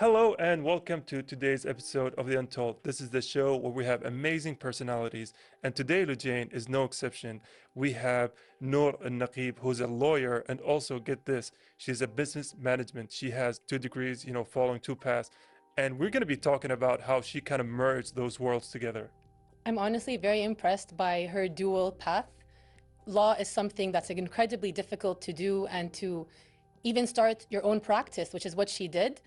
Hello and welcome to today's episode of The Untold. This is the show where we have amazing personalities, and today, Lujane, is no exception. We have Noor Alnaqeeb, who's a lawyer, and also, get this, she's a business management. She has 2 degrees, following 2 paths, and we're going to be talking about how she kind of merged those worlds together. I'm honestly very impressed by her dual path. Law is something that's incredibly difficult to do, and to even start your own practice, which is what she did.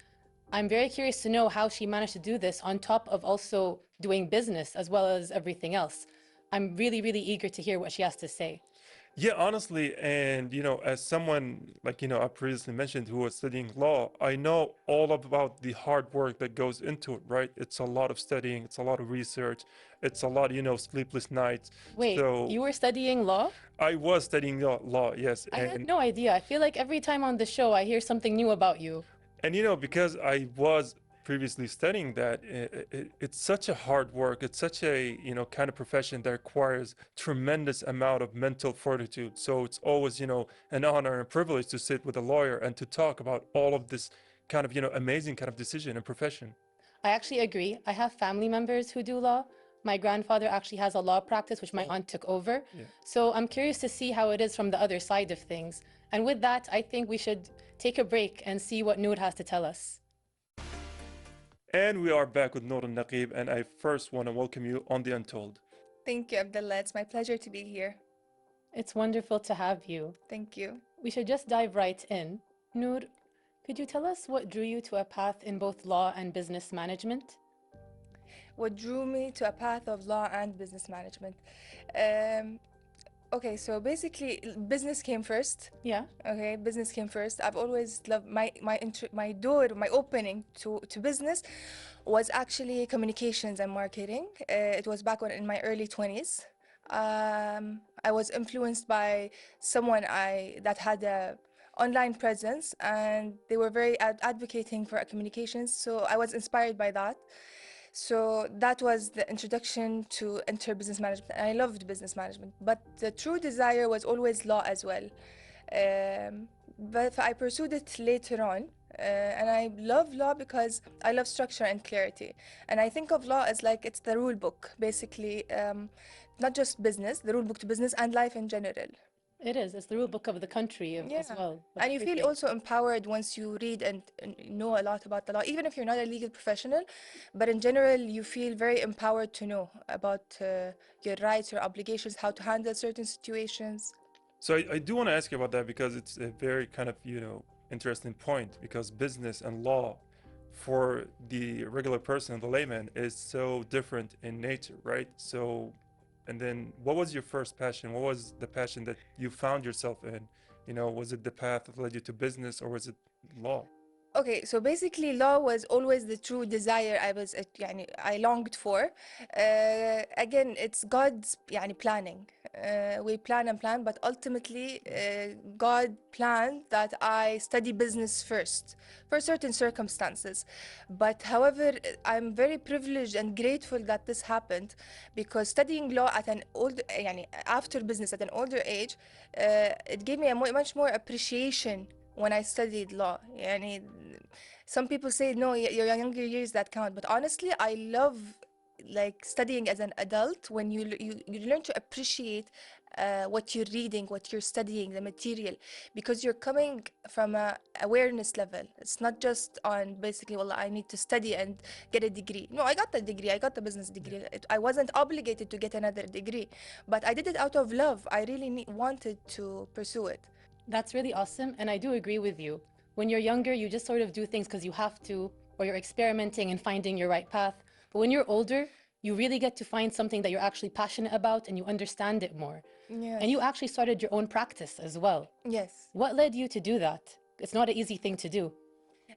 I'm very curious to know how she managed to do this on top of also doing business as well as everything else. I'm really, really eager to hear what she has to say. Yeah, honestly, and as someone like I previously mentioned who was studying law, I know all about the hard work that goes into it, right? It's a lot of studying, it's a lot of research, it's a lot, sleepless nights. Wait, So you were studying law? I was studying law, yes, I had no idea. I feel like every time on the show I hear something new about you. and because I was previously studying that, it's such a hard work. It's such a kind of profession that requires tremendous amount of mental fortitude. So it's always an honor and a privilege to sit with a lawyer and to talk about all of this kind of amazing kind of decision and profession. I actually agree. I have family members who do law. My grandfather actually has a law practice, which my aunt took over. Yeah. So I'm curious to see how it is from the other side of things. And with that, I think we should take a break and see what Noor has to tell us. And we are back with Noor Alnaqeeb, and I first want to welcome you on The Untold. Thank you, Abdullah. It's my pleasure to be here. It's wonderful to have you. Thank you. We should just dive right in. Noor, could you tell us what drew you to a path in both law and business management? What drew me to a path of law and business management? Okay, so basically, business came first. Yeah. Okay, business came first. I've always loved my opening to business was actually communications and marketing. It was back when in my early 20s. I was influenced by someone that had a online presence, and they were very advocating for communications. So I was inspired by that. So that was the introduction to enter business management. And I loved business management, but the true desire was always law as well. But I pursued it later on. And I love law because I love structure and clarity. And I think of law as like it's the rule book, basically, not just business, the rule book to business and life in general. It is. It's the rule book of the country as well. And you feel also empowered once you read and know a lot about the law, even if you're not a legal professional. But in general, you feel very empowered to know about your rights, your obligations, how to handle certain situations. So I do want to ask you about that because it's a very kind of, interesting point, because business and law for the regular person, the layman, is so different in nature, right? So, and then what was your first passion? What was the passion that you found yourself in? Was it the path that led you to business, or was it law? Okay, so basically law was always the true desire I longed for. Again, it's God's planning. We plan and plan, but ultimately God planned that I study business first for certain circumstances. But however, I'm very privileged and grateful that this happened, because studying law at an older, after business at an older age, it gave me a much more appreciation when I studied law. Some people say, no, your younger years that count. But honestly, I love studying as an adult, when you learn to appreciate what you're reading, what you're studying, the material, because you're coming from a awareness level. It's not just on basically, well, I need to study and get a degree. No, I got the degree. I got the business degree. I wasn't obligated to get another degree, but I did it out of love. I really wanted to pursue it. That's really awesome, and I do agree with you. When you're younger, you just sort of do things because you have to, or you're experimenting and finding your right path. But when you're older, you really get to find something that you're actually passionate about and you understand it more. Yes. And you actually started your own practice as well. Yes. What led you to do that? It's not an easy thing to do.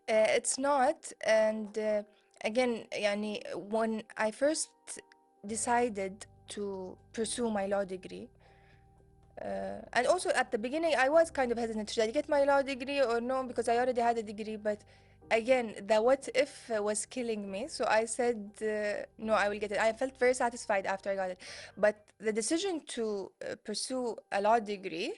It's not. And again, when I first decided to pursue my law degree, and also at the beginning, I was kind of hesitant. Should I get my law degree or no? Because I already had a degree. But again, the what if was killing me. So I said, no, I will get it. I felt very satisfied after I got it. But the decision to pursue a law degree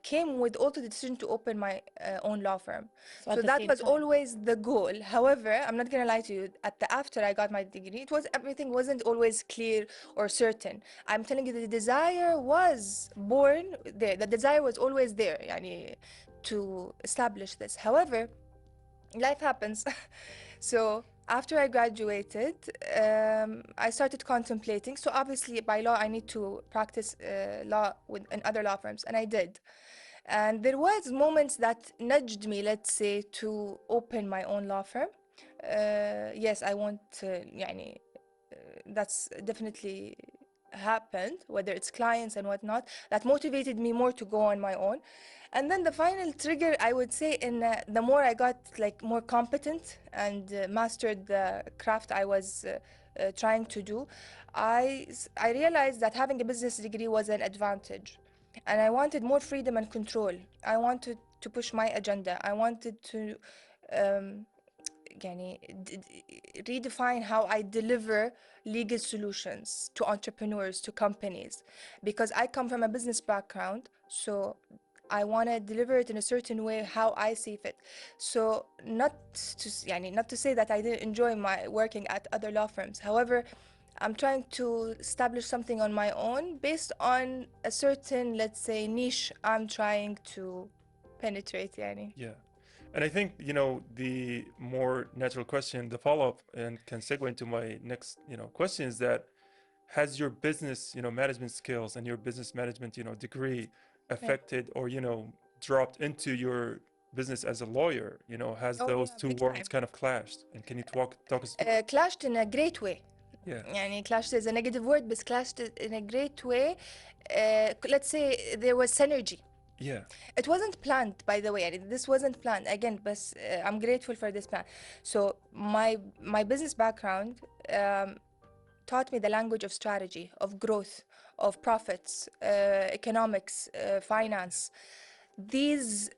came with also the decision to open my own law firm. at So the that same was time. always the goal. However, I'm not gonna lie to you, after I got my degree, everything wasn't always clear or certain. I'm telling you, the desire was born there. The desire was always there, yani, to establish this. However, life happens. So after I graduated, I started contemplating. So obviously, by law, I need to practice law in other law firms, and I did. And there was moments that nudged me, let's say, to open my own law firm. Yes, I want to, يعني, that's definitely happened, whether it's clients and whatnot, that motivated me more to go on my own. And then the final trigger, I would say, the more I got like more competent and mastered the craft I was trying to do, I realized that having a business degree was an advantage, and I wanted more freedom and control. I wanted to push my agenda. I wanted to يعني redefine how I deliver legal solutions to entrepreneurs, to companies, because I come from a business background, so I want to deliver it in a certain way how I see fit. So not to say that I didn't enjoy my working at other law firms. However, I'm trying to establish something on my own based on a certain, let's say, niche I'm trying to penetrate, يعني. Yeah. And I think, the more natural question, the follow-up, and can segue into my next, question is that has your business, management skills and your business management, degree affected or, dropped into your business as a lawyer? Has Oh, those yeah, two big worlds time. kind of clashed? And can you talk us? Clashed in a great way. Yeah. يعني clashed is a negative word, but clashed in a great way. Let's say there was synergy. Yeah. It wasn't planned, by the way. يعني this wasn't planned. Again, but I'm grateful for this plan. So my business background taught me the language of strategy, of growth, of profits, economics, finance. These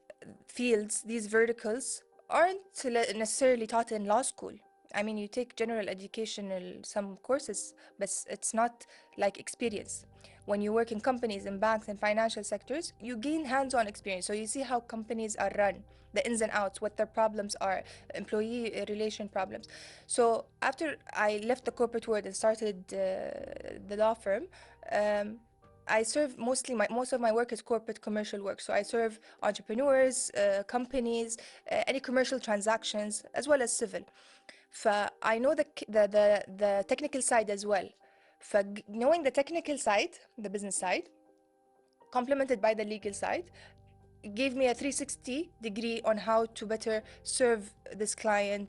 fields, these verticals, aren't necessarily taught in law school. I mean, you take general educational some courses, but it's not like experience. When you work in companies, in banks, and financial sectors, you gain hands-on experience. So you see how companies are run, the ins and outs, what their problems are, employee relation problems. So after I left the corporate world and started the law firm, I serve most of my work is corporate commercial work. So I serve entrepreneurs, companies, any commercial transactions, as well as civil. I know the technical side as well. Knowing the technical side, the business side, complemented by the legal side, gave me a 360 degree on how to better serve this client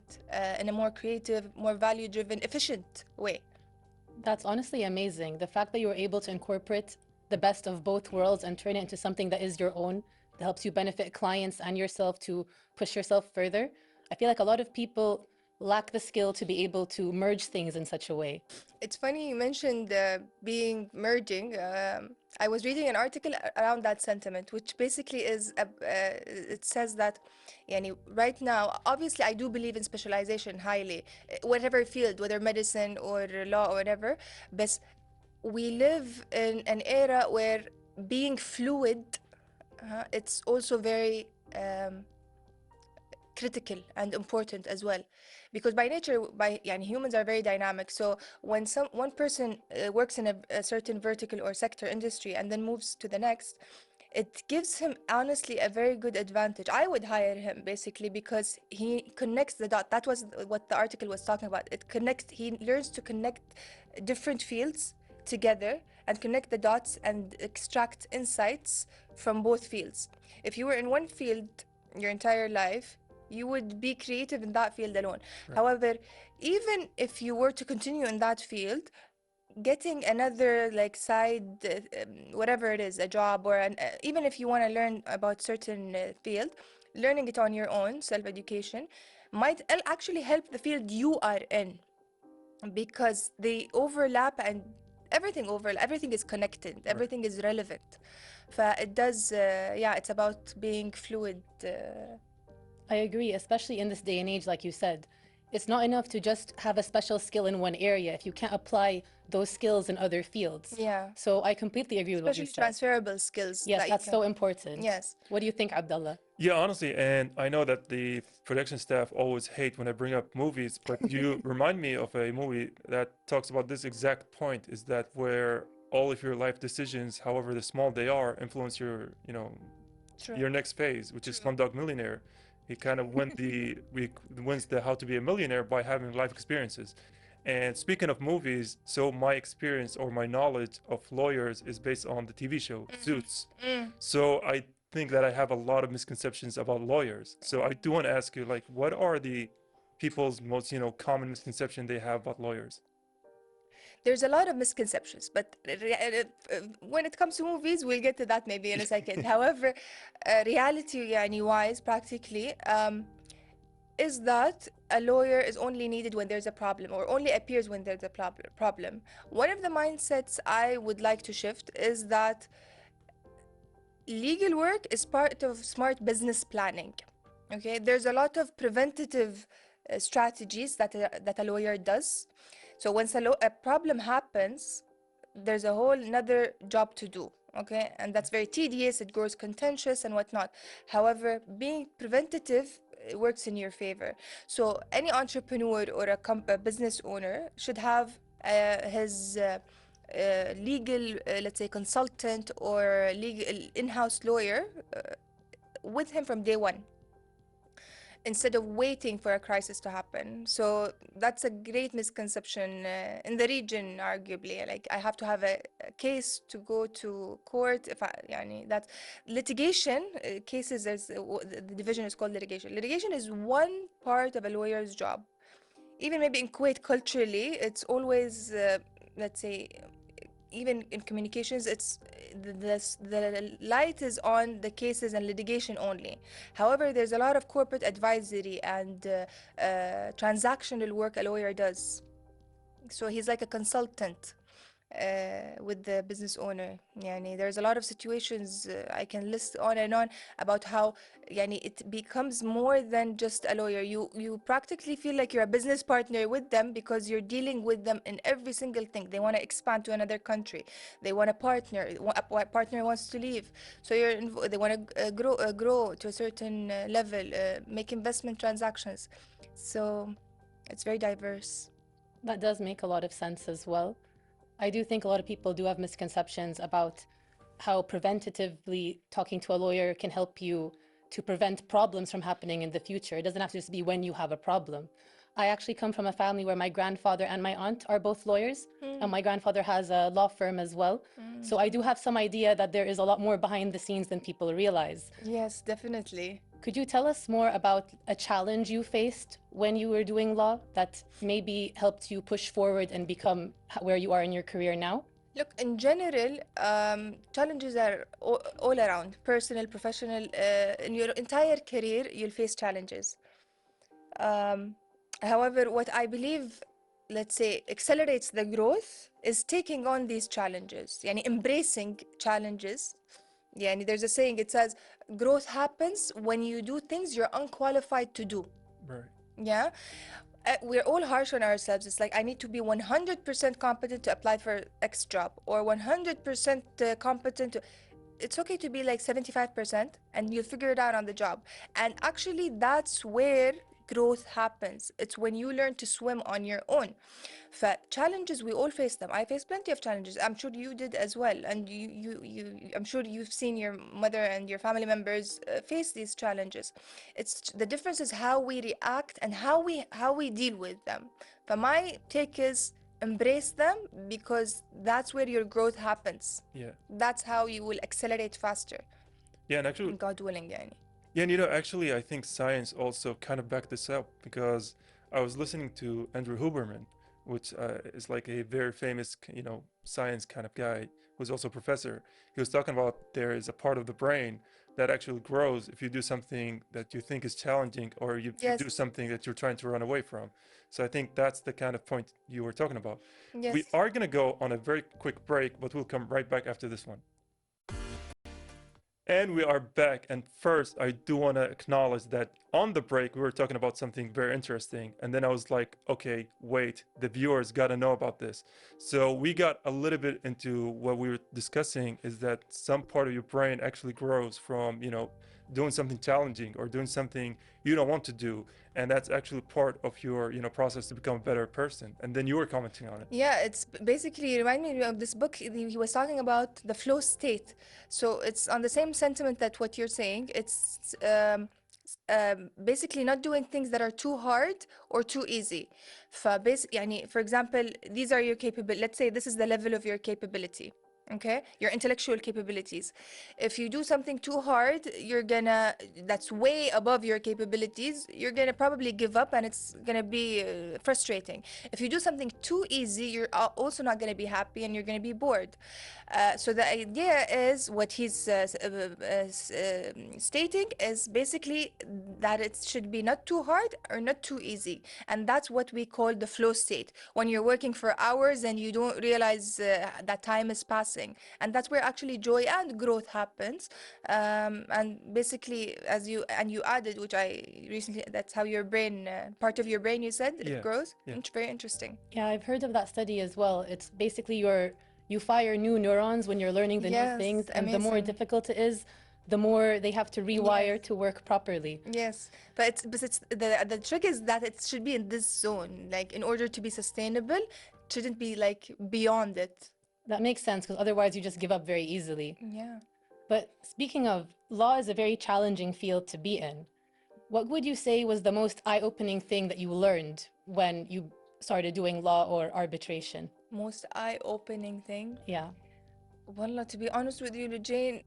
in a more creative, more value-driven, efficient way. That's honestly amazing. The fact that you were able to incorporate the best of both worlds and turn it into something that is your own, that helps you benefit clients and yourself to push yourself further. I feel like a lot of people lack the skill to be able to merge things in such a way. It's funny you mentioned merging. I was reading an article around that sentiment, which basically is, it says that يعني, right now, obviously I do believe in specialization highly, whatever field, whether medicine or law or whatever, but we live in an era where being fluid, it's also very critical and important as well, because by nature, يعني, humans are very dynamic. So when one person works in a certain vertical or sector industry and then moves to the next, it gives him honestly a very good advantage. I would hire him basically because he connects the dot. That was what the article was talking about. He learns to connect different fields together and connect the dots and extract insights from both fields. If you were in one field your entire life, you would be creative in that field alone. Right. However, even if you were to continue in that field, getting another like side, whatever it is, a job or even if you want to learn about certain field, learning it on your own, self-education, might actually help the field you are in, because they overlap and everything is connected, everything is relevant. It does, it's about being fluid. I agree, especially in this day and age, like you said. it's not enough to just have a special skill in one area if you can't apply those skills in other fields. Yeah. So I completely agree with what you Especially said. transferable skills. Yes, that you that's can. so important. Yes. What do you think, Abdullah? Yeah, honestly, and I know that the production staff always hate when I bring up movies, but you remind me of a movie that talks about this exact point, is that where all of your life decisions, however the small they are, influence your, True. your next phase, which is True. Slumdog Millionaire. He kind of wins the How to Be a Millionaire by having life experiences. And speaking of movies, so my experience or my knowledge of lawyers is based on the TV show Suits. So I think that I have a lot of misconceptions about lawyers. So I do want to ask you, like, what are the people's most, common misconception they have about lawyers? There's a lot of misconceptions, but when it comes to movies, we'll get to that maybe in a second. However, reality wise, practically, is that a lawyer is only needed when there's a problem, or only appears when there's a problem. One of the mindsets I would like to shift is that legal work is part of smart business planning. Okay, there's a lot of preventative strategies that a lawyer does. So once a problem happens, there's a whole another job to do. Okay, and that's very tedious, it grows contentious and whatnot. However, being preventative works in your favor. So any entrepreneur or a business owner should have his legal, let's say, consultant or legal in-house lawyer with him from day one, instead of waiting for a crisis to happen. So that's a great misconception in the region, arguably. Like, I have to have a case to go to court. If that's litigation cases. The division is called litigation. Litigation is one part of a lawyer's job. Even maybe in Kuwait, culturally, it's always, let's say, even in communications, it's the light is on the cases and litigation only. However, there's a lot of corporate advisory and transactional work a lawyer does. So he's like a consultant with the business owner. There's a lot of situations I can list on and on about how it becomes more than just a lawyer. You practically feel like you're a business partner with them, because you're dealing with them in every single thing. They want to expand to another country, they want a partner, a partner wants to leave, so they want to grow to a certain level, make investment transactions. So it's very diverse. That does make a lot of sense as well. I do think a lot of people do have misconceptions about how preventatively talking to a lawyer can help you to prevent problems from happening in the future. It doesn't have to just be when you have a problem. I actually come from a family where my grandfather and my aunt are both lawyers, and my grandfather has a law firm as well. So I do have some idea that there is a lot more behind the scenes than people realize. Yes, definitely. Could you tell us more about a challenge you faced when you were doing law that maybe helped you push forward and become where you are in your career now? Look, in general, challenges are all around, personal, professional. In your entire career, you'll face challenges. However, what I believe, let's say, accelerates the growth is taking on these challenges, embracing challenges. There's a saying, it says, growth happens when you do things you're unqualified to do. Right. Yeah. We're all harsh on ourselves. It's like, I need to be 100% competent to apply for X job, or 100% competent to... It's okay to be like 75%, and you'll figure it out on the job. And actually, that's where growth happens. It's when you learn to swim on your own. Challenges, we all face them. I faced plenty of challenges. I'm sure you did as well. And I'm sure you've seen your mother and your family members face these challenges. It's the difference is how we react and how we deal with them. But my take is, embrace them, because that's where your growth happens. Yeah. That's how you will accelerate faster. Yeah, and actually, God willing, Yeah, and actually, I think science also kind of backed this up, because I was listening to Andrew Huberman, which is like a very famous, science kind of guy who's also a professor. He was talking about there is a part of the brain that actually grows if you do something that you think is challenging, or you do something that you're trying to run away from. So I think that's the kind of point you were talking about. Yes. We are going to go on a very quick break, but we'll come right back after this one. And we are back. And first, I do want to acknowledge that on the break, we were talking about something very interesting. And then I was like, okay, wait, the viewers got to know about this. So we got a little bit into what we were discussing is that some part of your brain actually grows from, doing something challenging or doing something you don't want to do. And that's actually part of your, process to become a better person. And then you were commenting on it. Yeah, it's basically it reminded me of this book. He was talking about the flow state. So it's on the same sentiment that what you're saying. It's basically not doing things that are too hard or too easy. يعني, for example, these are your capabilities. Let's say this is the level of your capability. Okay, your intellectual capabilities. If you do something too hard, that's way above your capabilities, you're gonna probably give up and it's gonna be frustrating. If you do something too easy, you're also not gonna be happy and you're gonna be bored. So the idea is what he's stating is basically that it should be not too hard or not too easy. And that's what we call the flow state. When you're working for hours and you don't realize that time is passing. And that's where actually joy and growth happens. And basically, you added, which I recently, that's how your brain, part of your brain, you said, it grows. Yeah. It's very interesting. Yeah, I've heard of that study as well. It's basically you fire new neurons when you're learning the new things, and the more difficult it is, the more they have to rewire to work properly. Yes, but it's the trick is that it should be in this zone. Like, in order to be sustainable, it shouldn't be like beyond it. That makes sense, because otherwise you just give up very easily. Yeah. But speaking of, law is a very challenging field to be in. What would you say was the most eye-opening thing that you learned when you started doing law or arbitration? Most eye-opening thing? Yeah. Wallah, to be honest with you, Jane,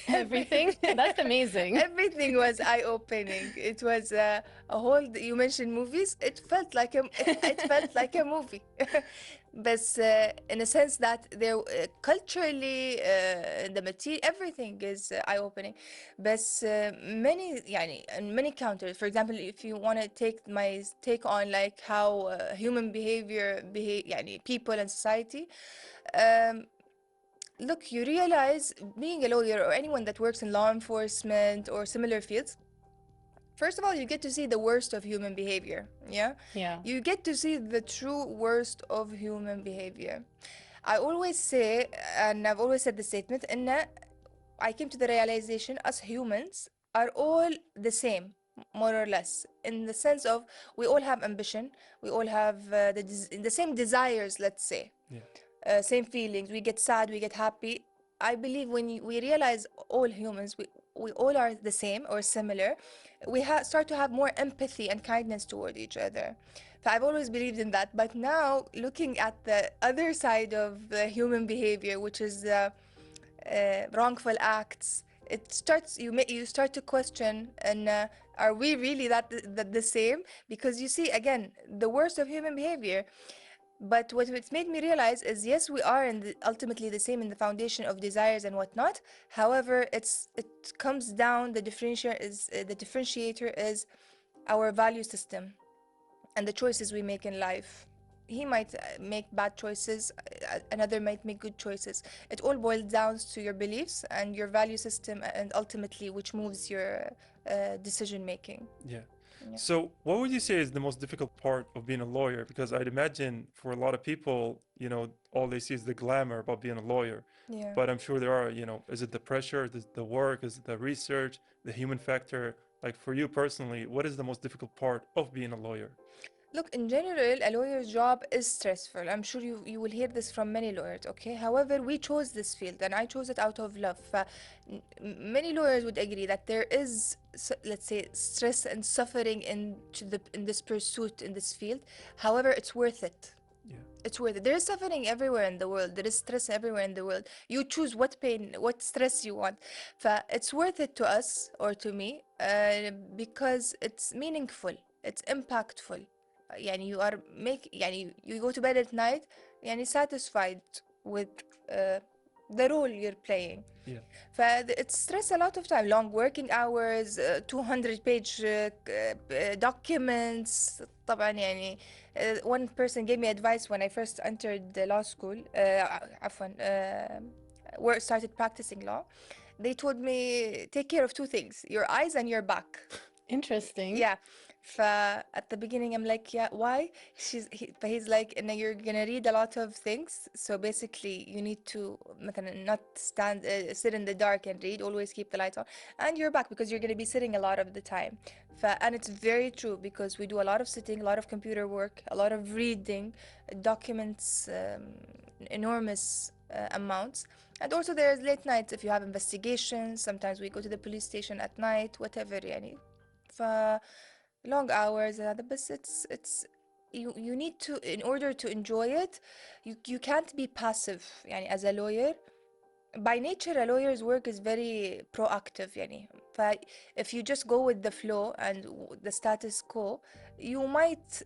everything? That's amazing. Everything was eye-opening. It was a whole, you mentioned movies, it felt like a movie. But in a sense that there culturally, the material, everything is eye-opening. But many counters, for example, if you want to take my take on like how human behavior, people and society, look, you realize being a lawyer or anyone that works in law enforcement or similar fields, first of all, you get to see the worst of human behavior. Yeah? You get to see the true worst of human behavior. I always say, and I've always said the statement, I came to the realization us humans are all the same, more or less, in the sense of we all have ambition, we all have the same desires, let's say. Same feelings, we get sad, we get happy. I believe when we realize all humans, we all are the same or similar, we start to have more empathy and kindness toward each other. So I've always believed in that, but now looking at the other side of the human behavior, which is wrongful acts, it starts, you start to question, and are we really the same? Because you see, again, the worst of human behavior. But what it's made me realize is, yes, we are ultimately the same in the foundation of desires and whatnot. However, it comes down, the differentiator is our value system and the choices we make in life. He might make bad choices, another might make good choices. It all boils down to your beliefs and your value system, and ultimately which moves your decision making. Yeah. So what would you say is the most difficult part of being a lawyer? Because I'd imagine for a lot of people, all they see is the glamour about being a lawyer. Yeah. But I'm sure there are, is it the pressure, the work, is it the research, the human factor? Like for you personally, what is the most difficult part of being a lawyer? Look, in general, a lawyer's job is stressful. I'm sure you will hear this from many lawyers, okay? However, we chose this field and I chose it out of love. Many lawyers would agree that there is, let's say, stress and suffering in this pursuit, in this field. However, it's worth it. Yeah. It's worth it. There is suffering everywhere in the world. There is stress everywhere in the world. You choose what pain, what stress you want. It's worth it to us or to me because it's meaningful. It's impactful. You go to bed at night satisfied with the role you're playing. Yeah. It's stress a lot of time, long working hours, 200-page documents. طبعا one person gave me advice when I first entered the law school, started practicing law. They told me, take care of two things, your eyes and your back. Interesting. Yeah. At the beginning, I'm like, yeah, why? But he's like, and you're gonna read a lot of things. So basically, you need to مثلا not sit in the dark and read. Always keep the lights on, and you're back because you're gonna be sitting a lot of the time. And it's very true because we do a lot of sitting, a lot of computer work, a lot of reading, documents, enormous amounts. And also there's late nights if you have investigations. Sometimes we go to the police station at night, whatever يعني. Long hours هذا بس it's you need to, in order to enjoy it, you can't be passive يعني as a lawyer. By nature a lawyer's work is very proactive يعني. If you just go with the flow and the status quo, you might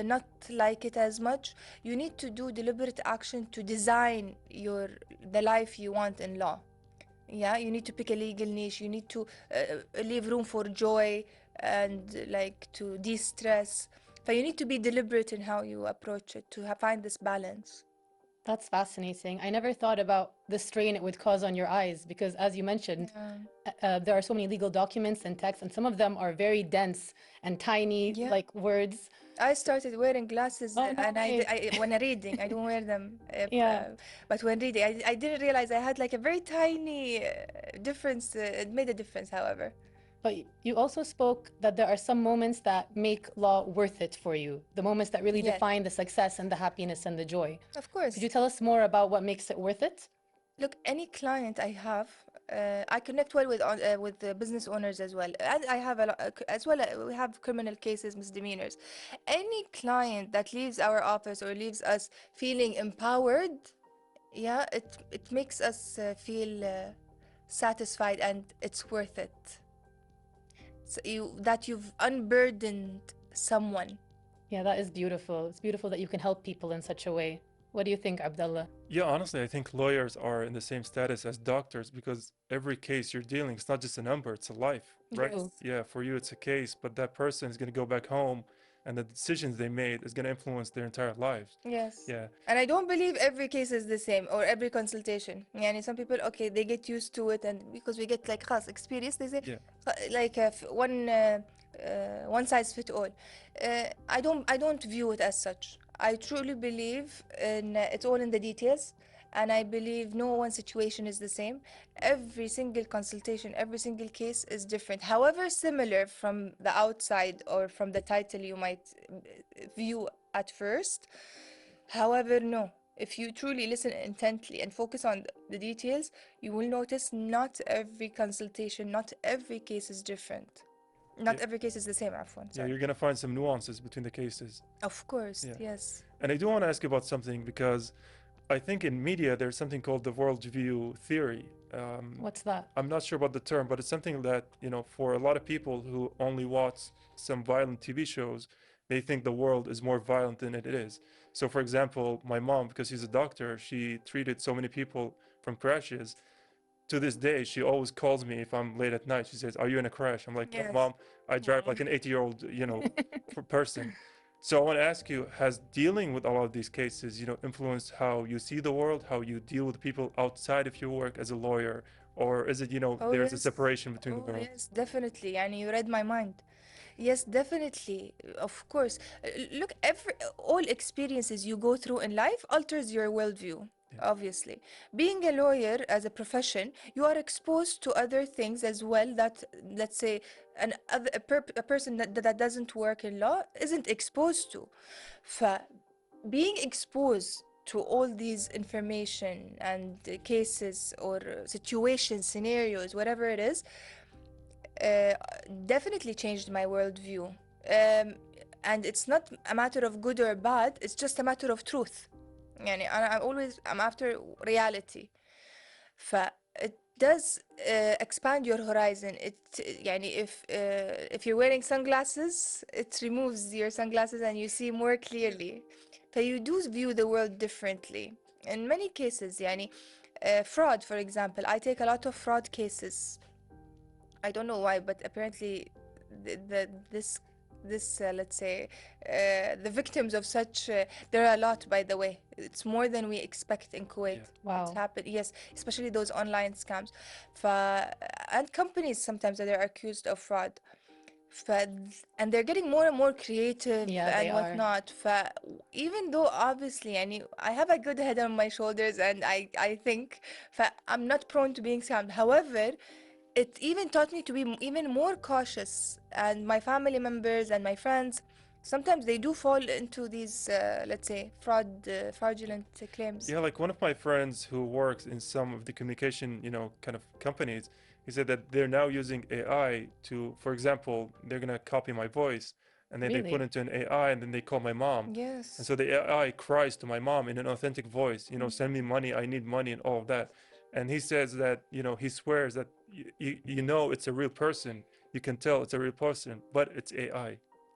not like it as much. You need to do deliberate action to design the life you want in law. Yeah, you need to pick a legal niche. You need to leave room for joy and like to de-stress. But you need to be deliberate in how you approach it to find this balance. That's fascinating. I never thought about the strain it would cause on your eyes because, as you mentioned, there are so many legal documents and texts, and some of them are very dense and tiny, Yeah. like words. I started wearing glasses Oh, no and way. when reading, I don't wear them. Yeah. But when reading, I didn't realize I had like a very tiny difference. It made a difference, however. But you also spoke that there are some moments that make law worth it for you, the moments that really Yes. define the success and the happiness and the joy. Of course. Could you tell us more about what makes it worth it? Look, any client I have, I connect well with the business owners as well, and I have a lot as well. We have criminal cases, misdemeanors. Any client that leaves our office or leaves us feeling empowered, yeah, it makes us feel satisfied, and it's worth it. So that you've unburdened someone. Yeah, that is beautiful. It's beautiful that you can help people in such a way. What do you think, Abdullah? Yeah, honestly, I think lawyers are in the same status as doctors because every case you're dealing, it's not just a number, it's a life, right? True. Yeah, for you it's a case, but that person is going to go back home and the decisions they made is going to influence their entire lives. Yes. Yeah. And I don't believe every case is the same or every consultation. Yani some people, okay, they get used to it, and because we get like khas experience, they say like one size fit all. I don't view it as such. I truly believe in it's all in the details, and I believe no one situation is the same. Every single consultation, every single case is different. However similar from the outside or from the title you might view at first. However, no. If you truly listen intently and focus on the details, you will notice not every consultation, not every case is different. Not every case is the same, Afwan. Yeah, you're going to find some nuances between the cases. Of course, Yeah. yes. And I do want to ask you about something because I think in media there's something called the worldview theory. What's that? I'm not sure about the term, but it's something that, for a lot of people who only watch some violent TV shows, they think the world is more violent than it is. So, for example, my mom, because she's a doctor, she treated so many people from crashes. To this day, she always calls me if I'm late at night. She says, "Are you in a crash?" I'm like, "No, Yes. Mom, I drive like an 80-year-old, person." So I want to ask you, has dealing with a lot of these cases, influenced how you see the world, how you deal with people outside of your work as a lawyer? Or is it, there's a yes. separation between the Oh, worlds? yes, definitely. And you read my mind. Yes, definitely. Of course. Look, all experiences you go through in life alters your worldview. Obviously, being a lawyer as a profession, you are exposed to other things as well that, let's say, a person that doesn't work in law isn't exposed to. Being exposed to all these information and cases or situations, scenarios, whatever it is, definitely changed my worldview. And it's not a matter of good or bad, it's just a matter of truth. يعني I'm after reality. It does expand your horizon. يعني if you're wearing sunglasses, it removes your sunglasses and you see more clearly. You do view the world differently. In many cases, يعني fraud, for example, I take a lot of fraud cases. I don't know why, but apparently this let's say the victims of such there are a lot, by the way. It's more than we expect in Kuwait. Wow. It's happened, yes, especially those online scams and companies sometimes that are accused of fraud. and they're getting more and more creative Yeah, they and are. whatnot. Even though obviously يعني, I have a good head on my shoulders and I think I'm not prone to being scammed. However, it even taught me to be even more cautious, and my family members and my friends sometimes they do fall into these let's say fraudulent claims. Yeah, like one of my friends who works in some of the communication, kind of companies, he said that they're now using AI to, for example, they're gonna copy my voice and then they put Really? into an AI and then they call my mom. And Yes. so the AI cries to my mom in an authentic voice, send me money, I need money and all of that. And he says that, he swears that it's a real person. You can tell it's a real person, but it's AI.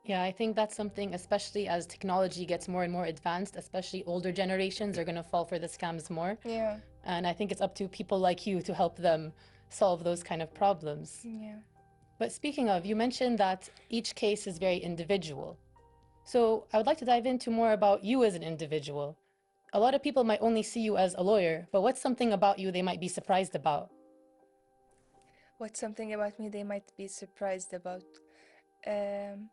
Yeah, I think that's something, especially as technology gets more and more advanced, especially older generations are going to fall for the scams more. Yeah. And I think it's up to people like you to help them solve those kind of problems. Yeah. But speaking of, you mentioned that each case is very individual. So I would like to dive into more about you as an individual. A lot of people might only see you as a lawyer, but what's something about you they might be surprised about? What's something about me they might be surprised about? Um,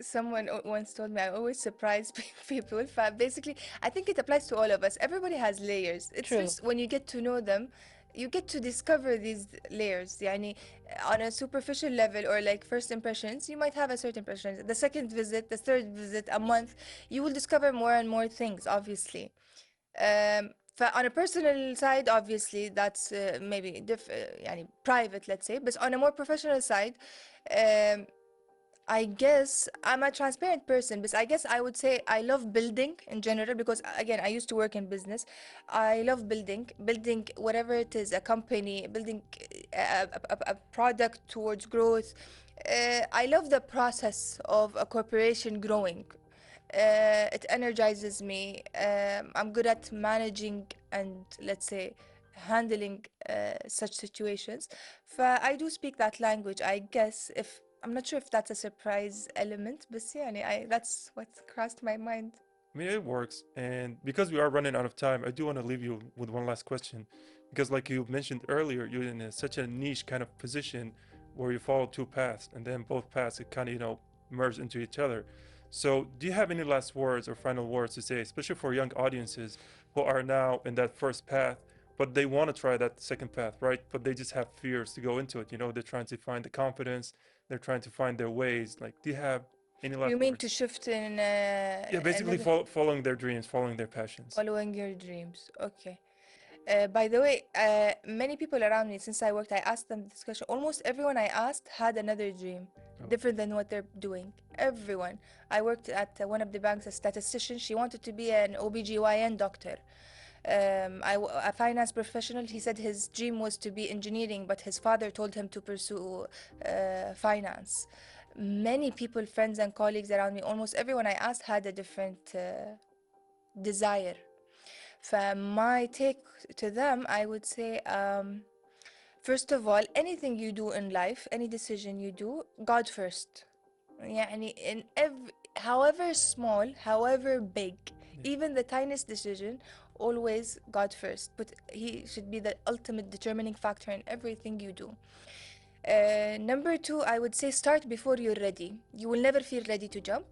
Someone once told me I always surprise people. Basically, I think it applies to all of us. Everybody has layers. It's True. just when you get to know them, you get to discover these layers. يعني, on a superficial level or like first impressions, you might have a certain impression. The second visit, the third visit, a month, you will discover more and more things, obviously. On a personal side, obviously, that's maybe يعني private, let's say. But on a more professional side, um, I guess I'm a transparent person, but I guess I would say I love building in general because again, I used to work in business. I love building whatever it is, a company, building a product towards growth. I love the process of a corporation growing. It energizes me. I'm good at managing and let's say handling such situations. I do speak that language, I guess. If I'm not sure if that's a surprise element, but yeah, that's what crossed my mind. I mean, it works. And because we are running out of time, I do want to leave you with one last question. Because, like you mentioned earlier, you're in such a niche kind of position where you follow two paths, and then both paths it kind of, merge into each other. So, do you have any last words or final words to say, especially for young audiences who are now in that first path, but they want to try that second path, right? But they just have fears to go into it. They're trying to find the confidence, they're trying to find their ways. Like, do you have any You last mean to words? shift in Yeah, basically another following their dreams, following their passions. following your dreams? Okay. By the way, many people around me, since I worked, I asked them this question. Almost everyone I asked had another dream, Oh. different than what they're doing. Everyone. I worked at one of the banks as a statistician. She wanted to be an OBGYN doctor. A finance professional, he said his dream was to be engineering, but his father told him to pursue finance. Many people, friends and colleagues around me, almost everyone I asked had a different desire. My take to them, I would say, first of all, anything you do in life, any decision you do, God first. يعني in every, however small, however big, even the tiniest decision, always God first. But He should be the ultimate determining factor in everything you do. Number two, I would say start before you're ready. You will never feel ready to jump.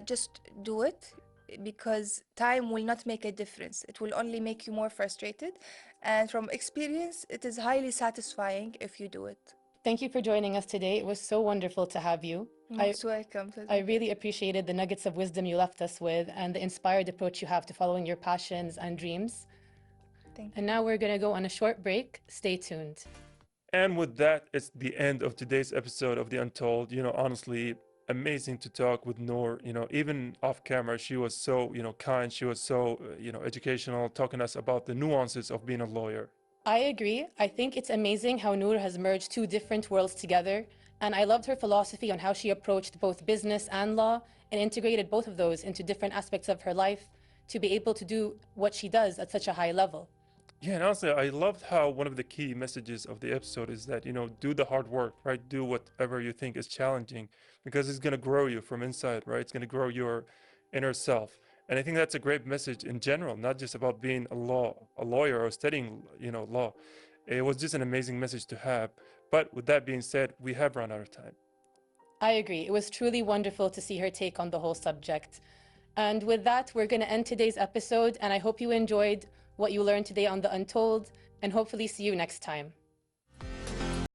Just do it because time will not make a difference. It will only make you more frustrated. And from experience, it is highly satisfying if you do it. Thank you for joining us today. It was so wonderful to have you. Most welcome. I really appreciated the nuggets of wisdom you left us with and the inspired approach you have to following your passions and dreams. Thank you. And now we're going to go on a short break. Stay tuned. And with that, it's the end of today's episode of The Untold. Honestly, amazing to talk with Noor. Even off camera, she was so, kind. She was so, educational, talking to us about the nuances of being a lawyer. I agree. I think it's amazing how Noor has merged two different worlds together. And I loved her philosophy on how she approached both business and law and integrated both of those into different aspects of her life to be able to do what she does at such a high level. Yeah, and honestly, I loved how one of the key messages of the episode is that, do the hard work, right? Do whatever you think is challenging because it's going to grow you from inside, right? It's going to grow your inner self. And I think that's a great message in general, not just about being a lawyer or studying, law. It was just an amazing message to have. But with that being said, we have run out of time. I agree. It was truly wonderful to see her take on the whole subject. And with that, we're going to end today's episode. And I hope you enjoyed what you learned today on The Untold, and hopefully see you next time.